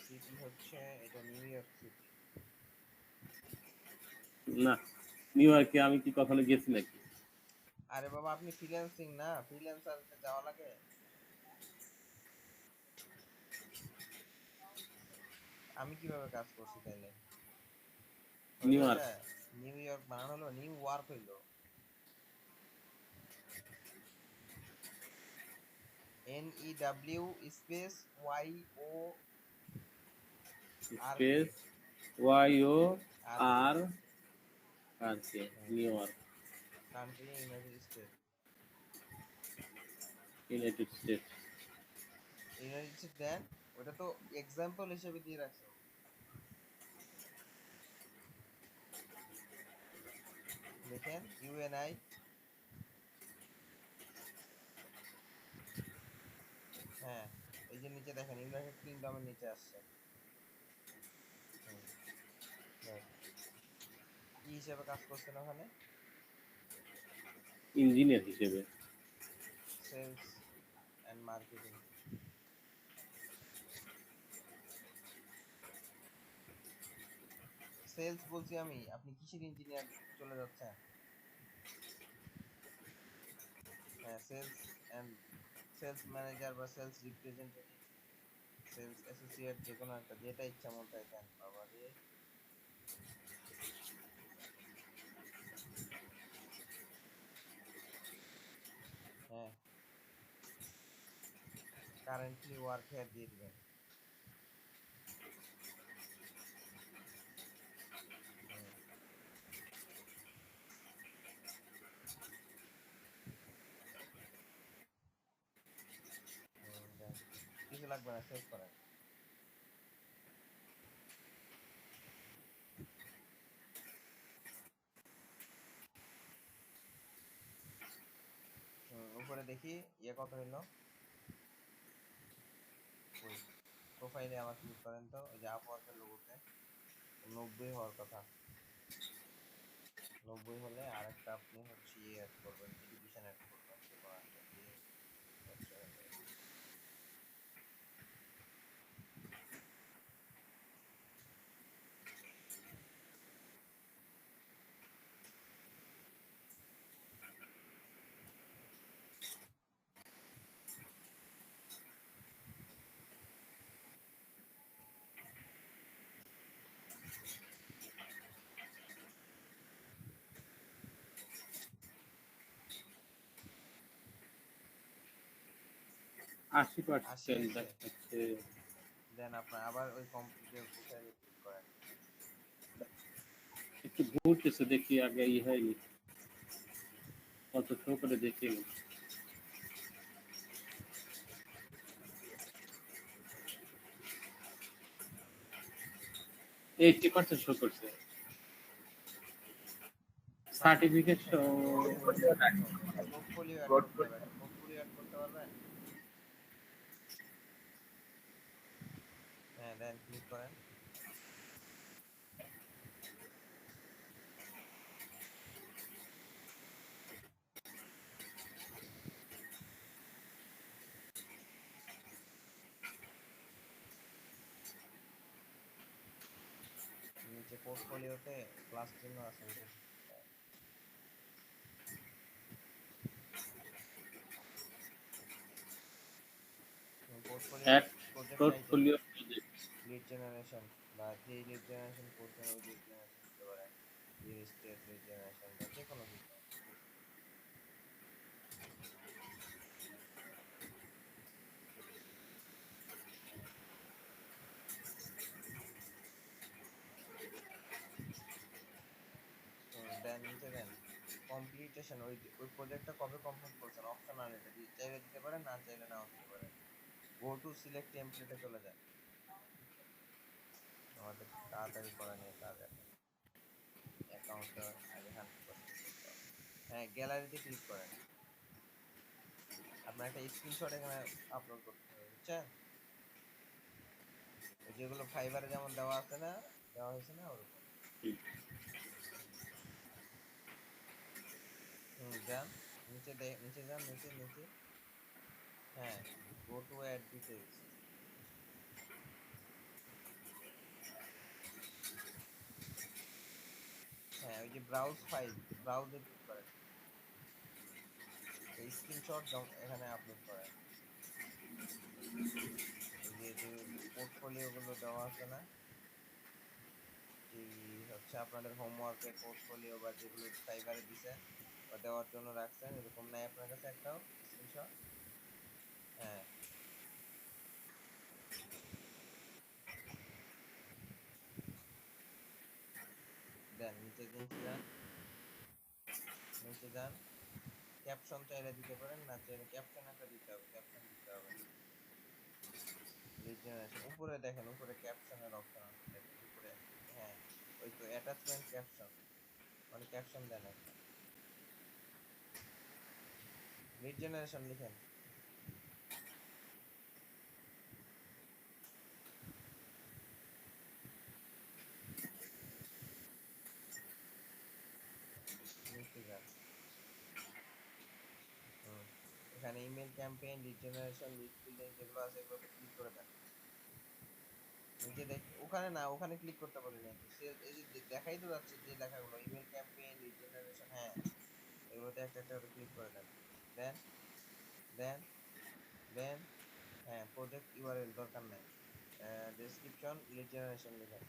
সিটি হচ্ছে এটা নিউ ইয়র্ক সিটি। না, নিউ ইয়র্কে আমি কি কখনো গেছি নাকি? আরে বাবা, আপনি ফ্রিল্যান্সিং না, ফ্রিল্যান্সার যাওয়া লাগে। আমি কিভাবে কাজ করছি তাইলে? নিউ হইলো ইয়র্ক। এটা, নিউ ইয়র্ক বানানো হলো, নিউ ওয়ার্ক হইলো, NEW space YORK space Y O R K, R R K New York country United State. United States. United State দেন, ওটা তো এক্সাম্পল হিসেবে দিয়ে রাখছো। দেখেন UNI, হ্যাঁ, এই যে নিচে দেখেন ইউনাইটেড কিংডমের নিচে আসছে। হুম, দেখ, কি হিসেবে কাজ করছেন ওখানে? ইঞ্জিনিয়ার হিসেবে। Sales and marketing. সেলস বলছি আমি, আপনি কিসের ইঞ্জিনিয়ার চলে যাচ্ছেন? হ্যাঁ, সেলস এন্ড সেলস ম্যানেজার বা সেলস রিপ্রেজেন্টেটিভ, সেলস অ্যাসোসিয়েট, যে কোনো একটা, যেটা ইচ্ছা মন তাই দেন বাবা রে। হ্যাঁ, কারেন্টলি ওয়ার্ক হেয়ার দিয়ে দিবেন। হুম, লাগবে না, সেভ করেন। উপরে দেখি ইয়ে কত হইলো, প্রোফাইলে আবার ক্লিক করেন তো, ওই যে আপওয়ার্কের লোগোতে 90 হওয়ার কথা। 90 হলে আরেকটা আপনি হচ্ছে ইয়ে অ্যাড করবেন, এডুকেশন অ্যাড করবেন, যে কোনো একটা দিয়ে হচ্ছে। আশি 80 পার্সেন্ট হয়েছে। দেখাচ্ছে। দেন আপনার আবার ওই কমপ্লিটের প্রোফাইলে ক্লিক করেন। একটু ঘুরতেছে, দেখি আগে ই হয়নি, কত শো করে দেখি। 80% শো করছে। সার্টিফিকেট শো পোর্টফোলিও অ্যাড করতে হবে, পোর্টফোলিও অ্যাড করতে পারবেন? হ্যাঁ, দেন ক্লিক করেন। নিচে পোর্টফোলিওতে প্লাস চিহ্ন আছে, ওইটা portfolio add project title, portfolio project. Lead generation, বা যে লিড জেনারেশন করছেন ওই লিড জেনারেশন দিতে পারেন, রিয়েল এস্টেট লিড জেনারেশন বা যে কোনো কিছু। দেন নিচে দেন কমপ্লিটেশন, ওই প্রজেক্টটা কবে কমপ্লিট করছেন অপশনাল, এটা চাইলে দিতে পারেন, না চাইলে নাও দিতে পারেন। গো টু সিলেক্ট টেমপ্লেটে চলে যান, আমাদের তাড়াতাড়ি করা নিয়ে কাজ এখন, অ্যাকাউন্টটা আগে 100% করতে হবে। হ্যাঁ, গ্যালারিতে ক্লিক করেন, আপনার একটা স্ক্রিনশট এখানে আপলোড করতে হবে, বুঝছেন? ওই যেগুলো ফাইবারে যেমন দেওয়া আছে না, দেওয়া হয়েছে না ওরকম। যান নিচে, নিচে যান, নিচে নিচে, হ্যাঁ, গো টু অ্যাড ডিটেইলস, হ্যাঁ ওই যে ব্রাউজ ফাইল, ব্রাউজে ক্লিক করেন, এই স্ক্রিনশট এখানে আপলোড করেন। এই যে পোর্টফোলিও গুলো দেওয়া আছে না, যে হচ্ছে আপনাদের হোমওয়ার্কের পোর্টফোলিও বা যেগুলো ফাইবারে দিছেন বা দেওয়ার জন্য রাখছেন, এরকম নাই আপনার কাছে একটাও স্ক্রিনশট? হ্যাঁ, দেন নিচে নিচে যান, নিচে যান, ক্যাপশন চাইলে দিতে পারেন, না চাইলে ক্যাপশন একটা দিতে হবে, ক্যাপশন দিতে হবে। লিড জেনারেশন উপরে দেখেন, উপরে ক্যাপশনের অপশন আছে, দেখেন উপরে, হ্যাঁ ওই তো অ্যাটাচমেন্ট ক্যাপশন, মানে ক্যাপশন দেন একটা, লিড জেনারেশন লিখেন। নিচে যান, এখানে email campaign, lead generation, lead building যেগুলো আছে এগুলোতে ক্লিক করে দেন। নিচে দেখ, ওখানে না, ওখানে ক্লিক করতে পারি না, এই যে দেখাই তো যাচ্ছে যে লেখাগুলো, ইমেল ক্যাম্পেইন, লিড জেনারেশন, হ্যাঁ এগুলোতে একটা একটা করে ক্লিক করে দেন। দেন দেন দেন হ্যাঁ, প্রজেক্ট ইউআরএল দরকার নাই, ডেসক্রিপশন লিড জেনারেশন লিখেন।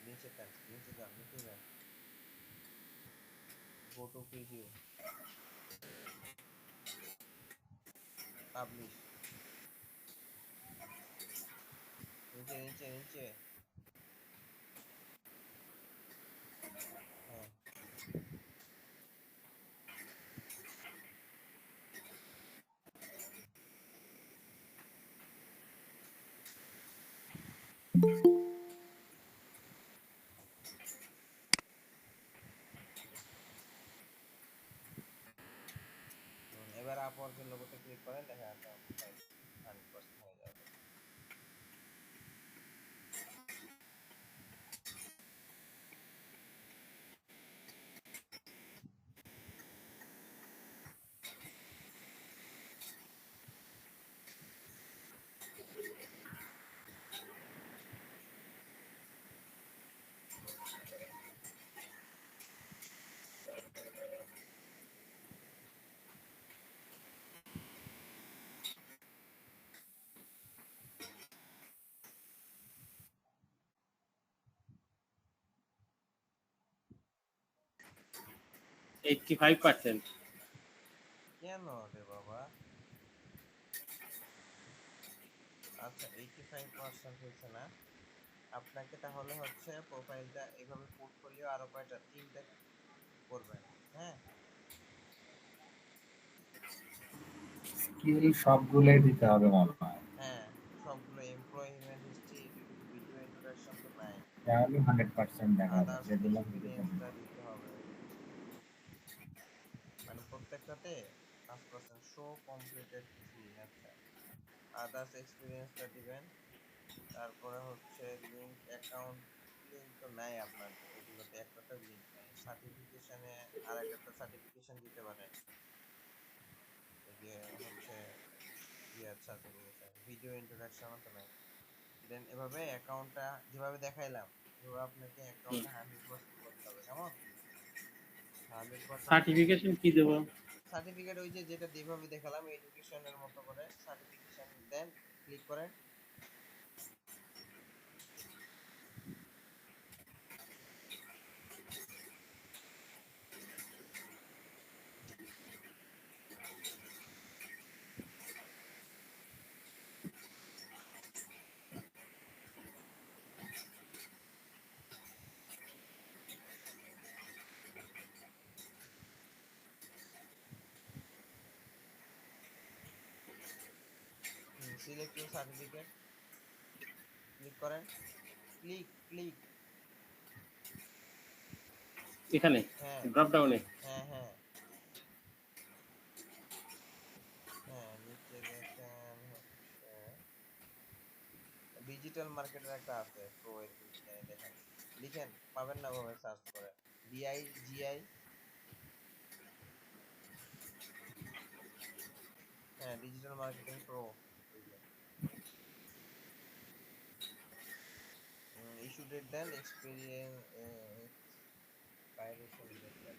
নিচে যান, নিচে যান, নিচে যান, গো টু প্রিভিউ, পাবলিশ, নিচে নিচে নিচে, এবার আপওয়ার্কের লোগোতে ক্লিক করেন, দেখা যাচ্ছে 100% হয়ে যাবে। এইটটি 5%। কেন রে বাবা? আচ্ছা 85% হয়েছে না? আপনাকে তাহলে হচ্ছে প্রোফাইলটা এইভাবে পোর্টফোলিও আরো কয়টা, 3টা করবেন। হ্যাঁ, স্কিল সবগুলোই দিতে হবে মনে হয়, হ্যাঁ, সবগুলো এমপ্লয়মেন্ট হিস্ট্রি, ভিডিও ইন্ট্রোডাকশন তো নাই, তাহলে 100% দেখাবে আদার্স যেগুলো দিতে হবে। এক্সপিরিয়েন্সটা দিতে হবে, মানে প্রত্যেকটাতে 5% শো কমপ্লিটেড 3। আচ্ছা, আদার্স এক্সপিরিয়েন্সটা দিবেন। তারপরে হচ্ছে লিংক অ্যাকাউন্ট, লিংক তো নাই আপনার এগুলোতে, একটাতেও লিংক নাই। সার্টিফিকেশনে আর একটা সার্টিফিকেশন দিতে পারেন, এই যে হচ্ছে ইয়ার সার্টিফিকেশন, ভিডিও ইন্ট্রোডাকশনও তো নাই। দেন এভাবে অ্যাকাউন্টটা যেভাবে দেখাইলাম, এভাবে আপনাকে অ্যাকাউন্টটা 100% করতে হবে। কেমন? 100% সার্টিফিকেশন কি দেব? সার্টিফিকেট ওই যে যেটা যেভাবে দেখালাম এডুকেশনের মতো করে সার্টিফিকেশন দেন, ক্লিক করেন। সিলেক্ট ইউর সার্টিফিকেট, ক্লিক করেন। ক্লিক ক্লিক এখানে হ্যাঁ ড্রপ ডাউনে হ্যাঁ হ্যাঁ হ্যাঁ, নিচে দেখেন হচ্ছে ডিজিটাল মার্কেটের একটা আছে প্রো এর কি জানি, দেখেন লিখেন, পাবেন না ভাবে সার্চ করে, DIGI, হ্যাঁ ডিজিটাল মার্কেটিং প্রো, এই যে ইস্যু ডেট দেন, এক্সপিরিয়েন্স এক্সপাইরেশন ডেট দেন।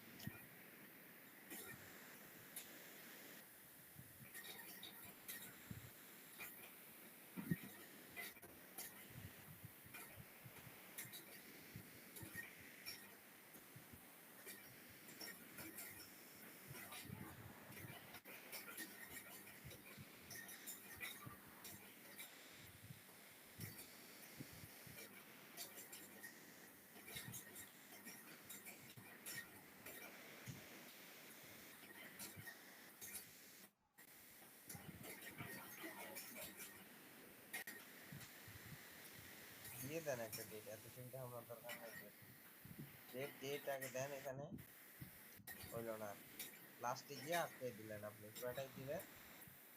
দিয়ে দেন একটা ডেট, এত চিন্তা ভাবনার দরকার নেই। ডেট ডেট আগে দেন, এখানে হইলো না, লাস্টে গিয়ে আটকে দিলেন, আপনি পুরাটাই দিলেন,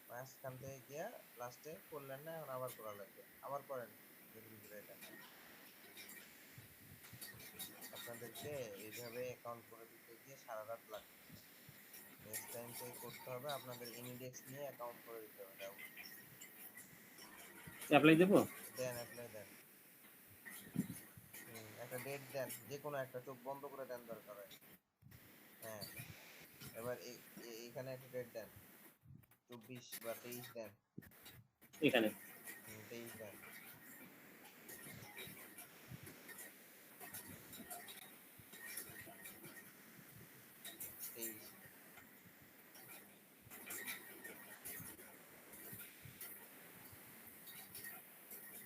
মাঝখান থেকে গিয়া লাস্টে করলেন না, এখন আবার করা লাগবে, আবার করেন ধীরে ধীরে। এটা আপনাদেরকে এইভাবে অ্যাকাউন্ট করে দিতে গিয়ে সারা রাত লাগতেছে, নেক্সট টাইম থেকে করতে হবে, আপনাদের ইনডেক্স নিয়ে অ্যাকাউন্ট করে দিতে হবে। দাও, অ্যাপ্লাই দেব। দেন অ্যাপ্লাই দেন। একটা ডেট দেন, যে কোনো একটা, চোখ বন্ধ করে দেন দরকার হয়। হ্যাঁ, এবার এইখানে একটা ডেট দেন, 24 বা 23 দেন। এখানে 23 দেন, 23,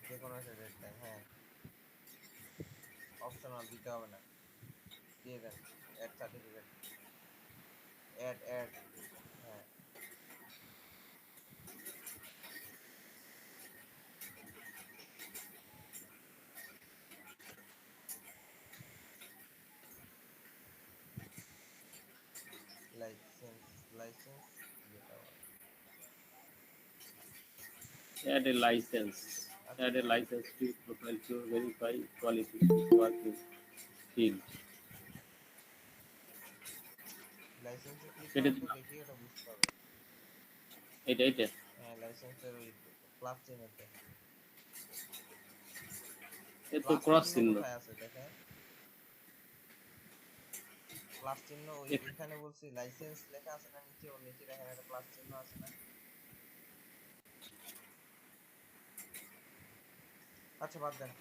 যে কোনো একটা ডেট দেন। হ্যাঁ, অপশনাল, দিতে হবে না, দিয়ে দেন। অ্যাড সার্টিফিকেট, অ্যাড অ্যাড, হ্যাঁ লাইসেন্স যেটা add a license. আচ্ছা Add a দেখেন license to profile to verify quality work in field. লাইসেন্সে ক্লিক এটা করেন তো দেখি ওটা বুঝতে হবে। এটা হ্যাঁ লাইসেন্সের ওই প্লাস চিহ্নতে, এ তো প্লাস ক্রস চিহ্ন চিহ্ন। কোথায় আছে দেখেন, প্লাস চিহ্ন ওই এখানে বলছি লাইসেন্স লেখা আছে না নিচে, ওর নিচে দেখেন একটা প্লাস চিহ্ন আছে না। আচ্ছা বাদ দেন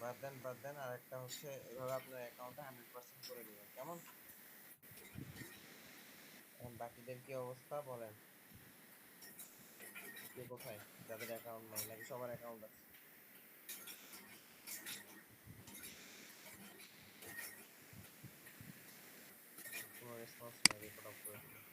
বাদ দেন বাদ দেন, আর একটা হচ্ছে এভাবে আপনার অ্যাকাউন্টে 100% করে দিবেন কেমন। এখন বাকিদের কি অবস্থা বলেন, কে কোথায়, যাদের অ্যাকাউন্ট নাই নাকি সবার অ্যাকাউন্ট আছে? কোনো রেসপন্স নেই, রেকর্ড অফ করে ফেলো।